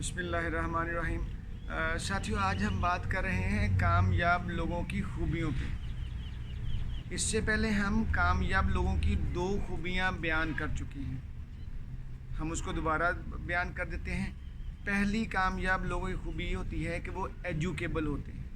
बिस्मिल्लाहिर्रहमानिर्रहीम। साथियों, आज हम बात कर रहे हैं कामयाब लोगों की खूबियों पे। इससे पहले हम कामयाब लोगों की दो खूबियां बयान कर चुके हैं, हम उसको दोबारा बयान कर देते हैं। पहली कामयाब लोगों की खूबी ये होती है कि वो एजुकेबल होते हैं,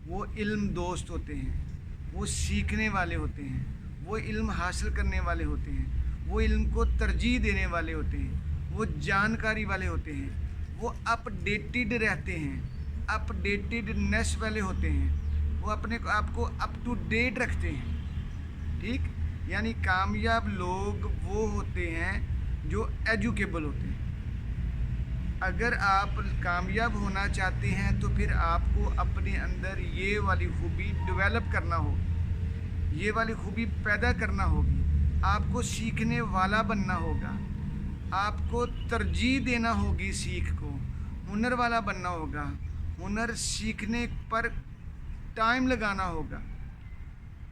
वो इल्म दोस्त होते हैं, वो सीखने वाले होते हैं, वो इल्म हासिल करने वाले होते हैं, वो इल्म को तरजीह देने वाले होते हैं, वो जानकारी वाले होते हैं, वो अपडेटेड रहते हैं, अपडेटेडनेस वाले होते हैं, वो अपने आप को अप टू डेट रखते हैं। ठीक, यानी कामयाब लोग वो होते हैं जो एजुकेबल होते हैं। अगर आप कामयाब होना चाहते हैं तो फिर आपको अपने अंदर ये वाली खूबी डेवलप करना होगी, ये वाली खूबी पैदा करना होगी। आपको सीखने वाला बनना होगा, आपको तरजीह देना होगी, सीख को हुनर वाला बनना होगा, हुनर सीखने पर टाइम लगाना होगा,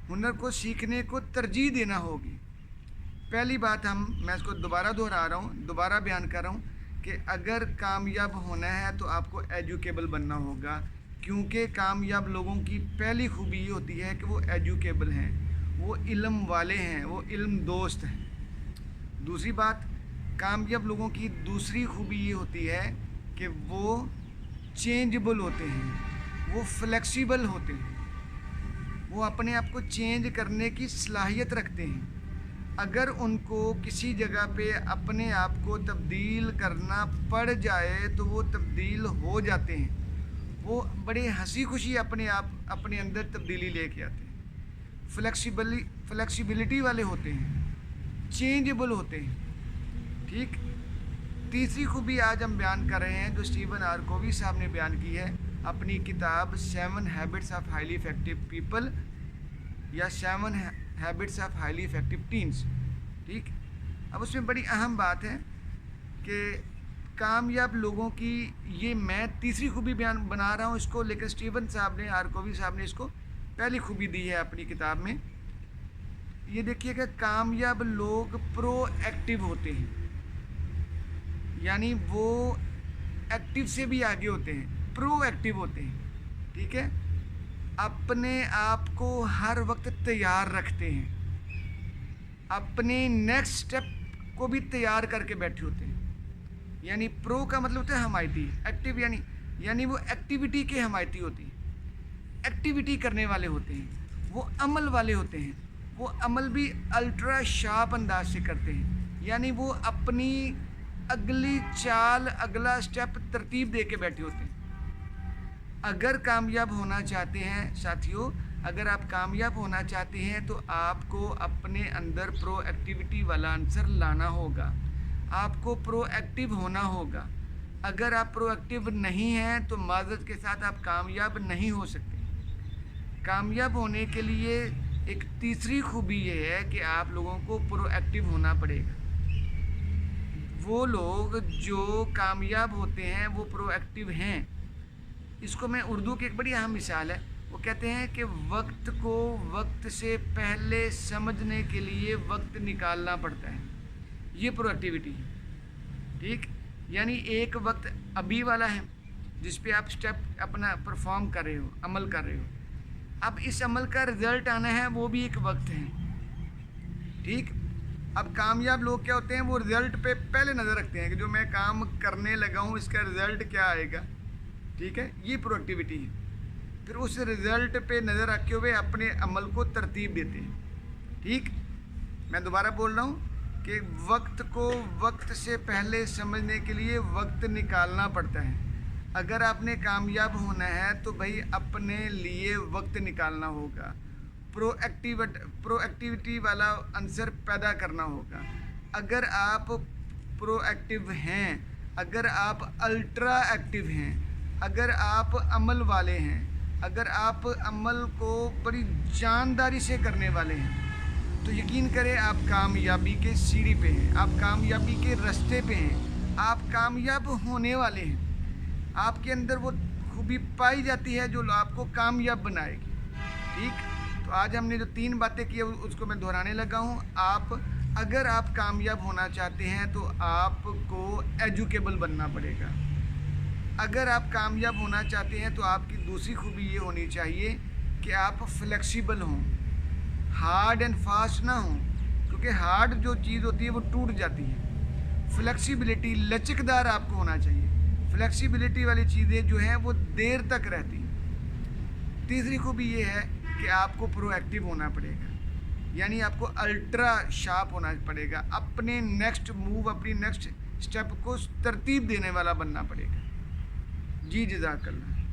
हुनर को सीखने को तरजीह देना होगी। पहली बात मैं इसको दोबारा दोहरा रहा हूँ, दोबारा बयान कर रहा हूँ कि अगर कामयाब होना है तो आपको एजुकेबल बनना होगा, क्योंकि कामयाब लोगों की पहली खूबी ये होती है कि वो एजुकेबल हैं, वो इल्म वाले हैं, वो इल्म दोस्त हैं। दूसरी बात, कामयाब लोगों की दूसरी खूबी ये होती है कि वो चेंजेबल होते हैं, वो फ्लेक्सिबल होते हैं, वो अपने आप को चेंज करने की सलाहियत रखते हैं। अगर उनको किसी जगह पे अपने आप को तब्दील करना पड़ जाए तो वो तब्दील हो जाते हैं, वो बड़े हंसी खुशी अपने अंदर तब्दीली लेके आते हैं। फ्लेक्सिबिलिटी वाले होते हैं, चेंजेबल होते हैं। ठीक, तीसरी खूबी आज हम बयान कर रहे हैं जो स्टीवन आर कोवी साहब ने बयान की है अपनी किताब 7 habits of highly effective people या 7 habits of highly effective teens. ठीक, अब उसमें बड़ी अहम बात है कि कामयाब लोगों की, ये मैं तीसरी खूबी बयान बना रहा हूँ इसको, लेकिन स्टीवन साहब ने, आर कोवी साहब ने इसको पहली खूबी दी है अपनी किताब में। ये देखिएगा, कामयाब लोग प्रो एक्टिव होते हैं, यानी वो एक्टिव से भी आगे होते हैं, प्रो एक्टिव होते हैं। ठीक है, अपने आप को हर वक्त तैयार रखते हैं, अपने नेक्स्ट स्टेप को भी तैयार करके बैठे होते हैं। यानी प्रो का मतलब होता है हमायती, एक्टिव यानी वो एक्टिविटी के हमायती होती है, एक्टिविटी करने वाले होते हैं, वो अमल वाले होते हैं, वो अमल भी अल्ट्रा शार्प अंदाज से करते हैं, यानी वो अपनी अगली चाल, अगला स्टेप तरतीब दे के बैठे होते हैं। अगर कामयाब होना चाहते हैं साथियों, अगर आप कामयाब होना चाहते हैं तो आपको अपने अंदर प्रो एक्टिविटी वाला आंसर लाना होगा, आपको प्रो एक्टिव होना होगा। अगर आप प्रो एक्टिव नहीं हैं तो माज़रत के साथ आप कामयाब नहीं हो सकते। कामयाब होने के लिए एक तीसरी खूबी ये है कि आप लोगों को प्रो एक्टिव होना पड़ेगा। वो लोग जो कामयाब होते हैं वो प्रो एक्टिव हैं। इसको मैं उर्दू की एक बड़ी अहम मिसाल है, वो कहते हैं कि वक्त को वक्त से पहले समझने के लिए वक्त निकालना पड़ता है, ये प्रोएक्टिविटी है। ठीक, यानी एक वक्त अभी वाला है जिस पे आप स्टेप अपना परफॉर्म कर रहे हो, अमल कर रहे हो, अब इस अमल का रिज़ल्ट आना है, वो भी एक वक्त है। ठीक, अब कामयाब लोग क्या होते हैं, वो रिज़ल्ट पे पहले नज़र रखते हैं कि जो मैं काम करने लगा हूँ इसका रिज़ल्ट क्या आएगा। ठीक है, ये प्रोएक्टिविटी है। फिर उस रिज़ल्ट पे नज़र रखे हुए अपने अमल को तरतीब देते हैं। ठीक, मैं दोबारा बोल रहा हूँ कि वक्त को वक्त से पहले समझने के लिए वक्त निकालना पड़ता है। अगर आपने कामयाब होना है तो भाई अपने लिए वक्त निकालना होगा, प्रोएक्टिविटी वाला आंसर पैदा करना होगा। अगर आप प्रोएक्टिव हैं, अगर आप अल्ट्रा एक्टिव हैं, अगर आप अमल वाले हैं, अगर आप अमल को बड़ी जानदारी से करने वाले हैं, तो यकीन करें आप कामयाबी के सीढ़ी पे हैं, आप कामयाबी के रास्ते पे हैं, आप कामयाब होने वाले हैं। आपके अंदर वो खूबी पाई जाती है जो आपको कामयाब बनाएगी। ठीक, तो आज हमने जो 3 बातें की उसको मैं दोहराने लगा हूँ। अगर आप कामयाब होना चाहते हैं तो आपको एजुकेबल बनना पड़ेगा, اگر آپ کامیاب ہونا چاہتے ہیں تو آپ کی دوسری خوبی یہ ہونی چاہیے کہ آپ فلیکسیبل ہوں، ہارڈ اینڈ فاسٹ نہ ہوں، کیونکہ ہارڈ جو چیز ہوتی ہے وہ ٹوٹ جاتی ہے۔ فلیکسیبلٹی، لچکدار آپ کو ہونا چاہیے۔ فلیکسیبلٹی والی چیزیں جو ہیں وہ دیر تک رہتی ہیں۔ تیسری خوبی یہ ہے کہ آپ کو پرو ایکٹیو ہونا پڑے گا، یعنی آپ کو الٹرا شارپ ہونا پڑے گا، اپنے نیکسٹ موو، اپنی نیکسٹ اسٹیپ کو ترتیب دینے والا بننا پڑے گا۔ جی جزاک اللہ۔